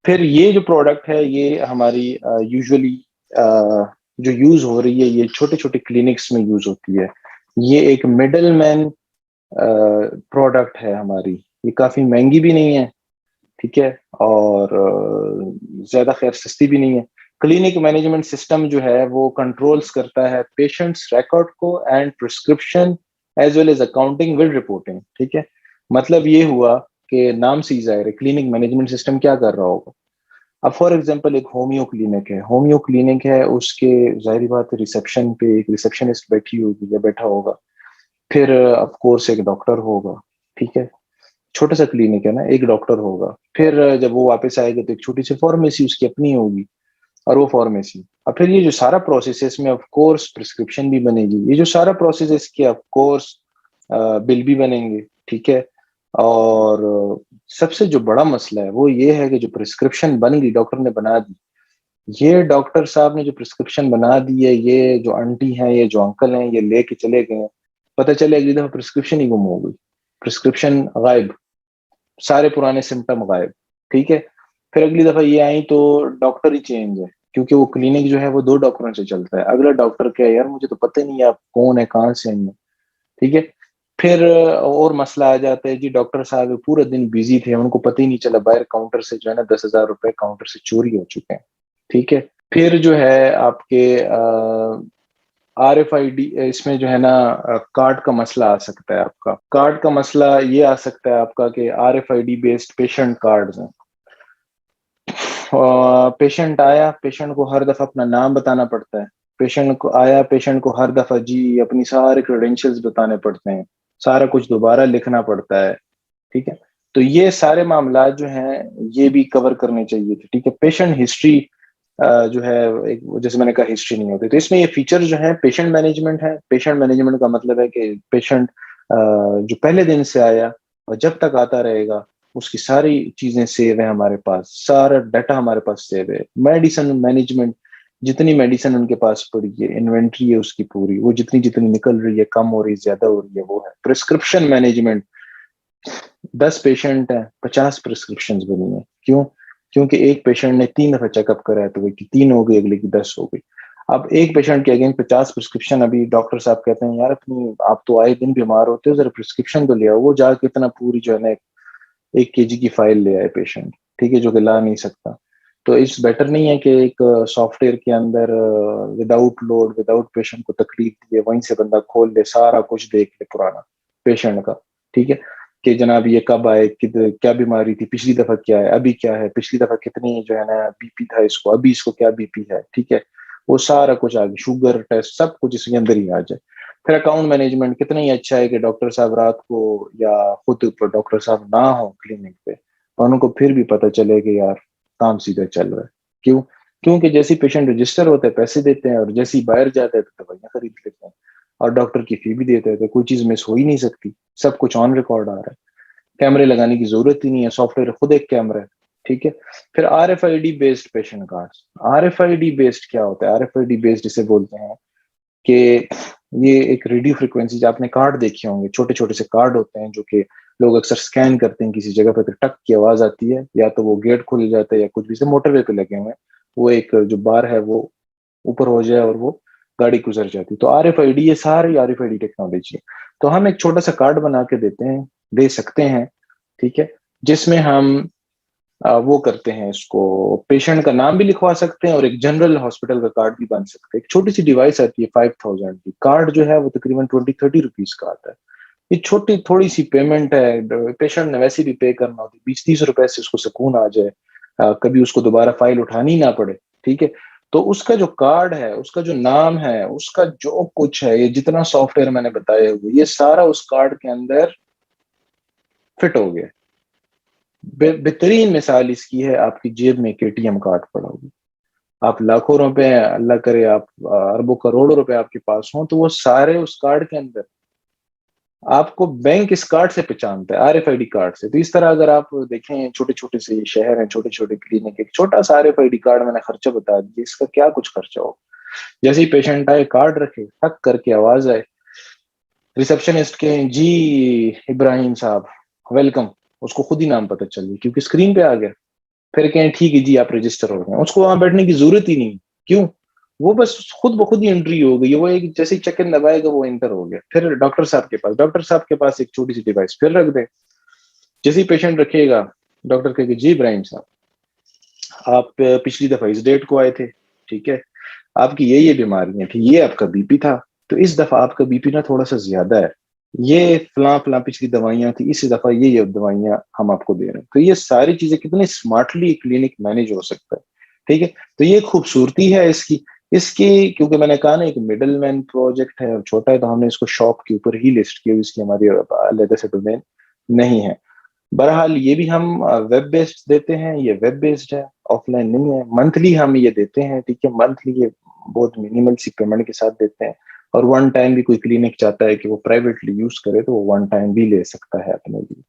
پھر یہ جو پروڈکٹ ہے یہ ہماری یوزلی جو یوز ہو رہی ہے یہ چھوٹے چھوٹے کلینکس میں یوز ہوتی ہے. یہ ایک مڈل مین پروڈکٹ ہے ہماری. یہ کافی مہنگی بھی نہیں ہے, ٹھیک ہے, اور زیادہ خیر سستی بھی نہیں ہے. کلینک مینجمنٹ سسٹم جو ہے وہ کنٹرولز کرتا ہے پیشنٹس ریکارڈ کو and prescription as well as accounting with reporting. ٹھیک ہے, مطلب یہ ہوا کہ نام سے ہی ظاہر ہے کلینک مینجمنٹ سسٹم کیا کر رہا ہوگا. اب فار ایگزامپل ایک ہومیو کلینک ہے, ہومیو کلینک ہے, اس کے ظاہری بات ریسیپشن پہ ایک ریسیپشنسٹ بیٹھی ہوگی یا بیٹھا ہوگا, پھر آف کورس ایک ڈاکٹر ہوگا. ٹھیک ہے, چھوٹا سا کلینک ہے نا, ایک ڈاکٹر ہوگا. پھر جب وہ واپس آئے گا تو ایک چھوٹی سی فارمیسی اس کی اپنی ہوگی, اور وہ فارمیسی. اب پھر یہ جو سارا پروسیس ہے اس میں آف کورس پرسکرپشن بھی بنے گی. یہ جو سارا پروسیس ہے اس کے آف کورس بل بھی بنیں گے. ٹھیک ہے, اور سب سے جو بڑا مسئلہ ہے وہ یہ ہے کہ جو پرسکرپشن بن گئی, ڈاکٹر نے بنا دی, یہ ڈاکٹر صاحب نے جو پرسکرپشن بنا دی ہے, یہ جو آنٹی ہیں, یہ جو انکل ہیں, یہ لے کے چلے گئے ہیں, پتہ چلے اگلی دفعہ پرسکرپشن ہی گم ہو گئی, پرسکرپشن غائب, سارے پرانے سمٹم غائب. ٹھیک ہے, پھر اگلی دفعہ یہ آئیں تو ڈاکٹر ہی چینج ہے, کیونکہ وہ کلینک جو ہے وہ 2 ڈاکٹروں سے چلتا ہے. اگلا ڈاکٹر کیا ہے, یار مجھے تو پتہ نہیں ہے آپ کون ہے, کہاں سے ہیں. ٹھیک ہے, پھر اور مسئلہ آ جاتا ہے, جی ڈاکٹر صاحب پورا دن بیزی تھے, ان کو پتہ ہی نہیں چلا باہر کاؤنٹر سے جو ہے نا 10,000 روپے کاؤنٹر سے چوری ہو چکے ہیں. ٹھیک ہے, پھر جو ہے آپ کے RFID, اس میں جو ہے نا کارڈ کا مسئلہ آ سکتا ہے. آپ کا کارڈ کا مسئلہ یہ آ سکتا ہے آپ کا کہ RFID بیسڈ پیشنٹ کارڈز ہیں. پیشنٹ آیا, پیشنٹ کو ہر دفعہ اپنا نام بتانا پڑتا ہے. پیشنٹ کو آیا, پیشنٹ کو ہر دفعہ جی اپنی سارے کریڈینشیلز بتانے پڑتے ہیں, سارا کچھ دوبارہ لکھنا پڑتا ہے. ٹھیک ہے, تو یہ سارے معاملات جو ہیں یہ بھی کور کرنے چاہیے تھے. ٹھیک ہے, پیشنٹ ہسٹری جو ہے جیسے میں نے کہا ہسٹری نہیں ہوتی, تو اس میں یہ فیچر جو ہے پیشنٹ مینجمنٹ ہے. پیشنٹ مینجمنٹ کا مطلب ہے کہ پیشنٹ جو پہلے دن سے آیا اور جب تک آتا رہے گا اس کی ساری چیزیں سیو ہیں ہمارے پاس, سارا ڈیٹا ہمارے پاس سیو ہے. میڈیسن مینجمنٹ, جتنی میڈیسن ان کے پاس پڑی ہے, انوینٹری ہے اس کی پوری, وہ جتنی جتنی نکل رہی ہے, کم ہو رہی ہے, زیادہ ہو رہی ہے, وہ ہے. پرسکرپشن مینجمنٹ, 10 پیشنٹ ہیں, 50 پرسکرپشن بنی ہیں. کیوں؟ کیونکہ ایک پیشنٹ نے 3 دفعہ چیک اپ کرا ہے تو وہ کی 3 ہو گئی, اگلے کی 10 ہو گئی. اب ایک پیشنٹ کے اگین 50 پرسکرپشن. ابھی ڈاکٹر صاحب کہتے ہیں یار اپنی آپ تو آئے دن بیمار ہوتے ہو, ذرا پرسکرپشن تو لے آؤ. وہ جا کے اتنا پوری جو ہے نا 1 kg کی فائل لے آئے پیشنٹ. ٹھیک ہے, جو کہ لا نہیں سکتا. تو اس بیٹر نہیں ہے کہ ایک سافٹ ویئر کے اندر وداؤٹ لوڈ, وداؤٹ پیشنٹ کو تکلیف دیے, وہیں سے بندہ کھول دے, سارا کچھ دیکھ لے پرانا پیشنٹ کا. ٹھیک ہے, کہ جناب یہ کب آئے, کیا بیماری تھی, پچھلی دفعہ کیا ہے, ابھی کیا ہے, پچھلی دفعہ کتنی جو ہے نا بی پی تھا اس کو, ابھی اس کو کیا بی پی ہے. ٹھیک ہے, وہ سارا کچھ آگے, شوگر ٹیسٹ سب کچھ اس کے اندر ہی آ جائے. پھر اکاؤنٹ مینجمنٹ, کتنا ہی اچھا ہے کہ ڈاکٹر صاحب رات کو یا خود ڈاکٹر صاحب نہ ہو کلینک پہ, اور ان کو پھر بھی پتہ چلے کہ یار کام سیدھا چل رہا ہے. کیوں؟ کیونکہ جیسی پیشنٹ رجسٹر ہوتے ہیں پیسے دیتے ہیں, اور جیسی باہر جاتے ہیں تو دوائیاں خرید لیتے ہیں, اور ڈاکٹر کی فی بھی دیتے ہیں, تو کوئی چیز مس ہو ہی نہیں سکتی, سب کچھ آن ریکارڈ آ رہا ہے. کیمرے لگانے کی ضرورت ہی نہیں ہے, سافٹ ویئر خود ایک کیمرہ ہے. ٹھیک ہے, پھر RFID based patient card. RFID based کیا ہوتا ہے؟ RFID بیسڈ اسے بولتے ہیں کہ یہ ایک ریڈیو فریکوینسی, جو آپ نے کارڈ دیکھے ہوں گے, چھوٹے چھوٹے سے کارڈ ہوتے ہیں جو کہ لوگ اکثر سکین کرتے ہیں کسی جگہ پہ, تو ٹک کی آواز آتی ہے, یا تو وہ گیٹ کھل جاتا ہے یا کچھ بھی, سے موٹر وے پہ لگے ہوئے ہیں, وہ ایک جو بار ہے وہ اوپر ہو جائے اور وہ گاڑی گزر جاتی. تو RFID, یہ ساری RFID ٹیکنالوجی. تو ہم ایک چھوٹا سا کارڈ بنا کے دیتے ہیں, دے سکتے ہیں. ٹھیک ہے, جس میں ہم وہ کرتے ہیں, اس کو پیشنٹ کا نام بھی لکھوا سکتے ہیں, اور ایک جنرل ہاسپٹل کا کارڈ بھی بن سکتے ہیں. ایک چھوٹی سی ڈیوائس آتی ہے 5,000 کی, کارڈ جو ہے وہ تقریباً 20-30 روپیز کا آتا ہے. یہ چھوٹی تھوڑی سی پیمنٹ ہے, پیشنٹ نے ویسے بھی پے کرنا ہوتی ہے, 20-30 روپے سے اس کو سکون آ جائے, کبھی اس کو دوبارہ فائل اٹھانی نہ پڑے. ٹھیک ہے, تو اس کا جو کارڈ ہے, اس کا جو نام ہے, اس کا جو کچھ ہے, یہ جتنا سافٹ ویئر میں نے بتایا ہوئے, یہ سارا اس کارڈ کے اندر فٹ ہو گیا. بہترین مثال اس کی ہے, آپ کی جیب میں ایک ATM کارڈ پڑا ہوگا, آپ لاکھوں روپے, اللہ کرے آپ اربوں کروڑوں روپے آپ کے پاس ہوں, تو وہ سارے اس کارڈ کے اندر. آپ کو بینک اس کارڈ سے پہچانتا ہے, RFID کارڈ سے. تو اس طرح اگر آپ دیکھیں, چھوٹے چھوٹے سے شہر ہیں, چھوٹے چھوٹے کلینک, ایک چھوٹا سا RFID کارڈ میں نے خرچہ بتا دیا, اس کا کیا کچھ خرچہ ہو. جیسے ہی پیشنٹ آئے, کارڈ رکھے, ٹک کر کے آواز آئے ریسپشنسٹ کے, جی ابراہیم صاحب ویلکم, اس کو خود ہی نام پتہ چل گیا کیونکہ اسکرین پہ آ گیا. پھر کہیں ٹھیک ہے جی آپ رجسٹر ہو گئے، اس کو وہاں بیٹھنے کی ضرورت ہی نہیں. کیوں؟ وہ بس خود بخود ہی انٹری ہو گئی، وہ ایک جیسے چیک ان دبائے گا وہ انٹر ہو گیا. پھر ڈاکٹر صاحب کے پاس، ڈاکٹر صاحب کے پاس ایک چھوٹی سی ڈیوائس پھر رکھ دیں. جیسے پیشنٹ رکھے گا، ڈاکٹر کہے کہ جی ابراہیم صاحب آپ پچھلی دفعہ اس ڈیٹ کو آئے تھے، ٹھیک ہے، آپ کی یہ بیماریاں تھی، یہ آپ کا بی پی تھا، تو اس دفعہ آپ کا بی پی نا تھوڑا سا زیادہ ہے، یہ فلاں فلاں پچھلی دوائیاں تھی، اس دفعہ یہ دوائیاں ہم آپ کو دے رہے ہیں. تو یہ ساری چیزیں کتنے اسمارٹلی کلینک مینج ہو سکتا ہے. ٹھیک ہے، تو یہ خوبصورتی ہے اس کی کیونکہ میں نے کہا نا ایک مڈل مین پروجیکٹ ہے اور چھوٹا ہے، تو ہم نے اس کو شاپ کے اوپر ہی لسٹ کیا، اس کی ہماری علیحدہ سے ڈومین نہیں ہے. بہرحال یہ بھی ہم ویب بیسڈ دیتے ہیں، یہ ویب بیسڈ ہے، آف لائن نہیں ہے. منتھلی ہم یہ دیتے ہیں، ٹھیک ہے، منتھلی یہ بہت منیمل سی پیمنٹ کے ساتھ دیتے ہیں. اور ون ٹائم بھی کوئی کلینک چاہتا ہے کہ وہ پرائیویٹلی یوز کرے تو وہ ون ٹائم بھی لے سکتا ہے اپنے لیے.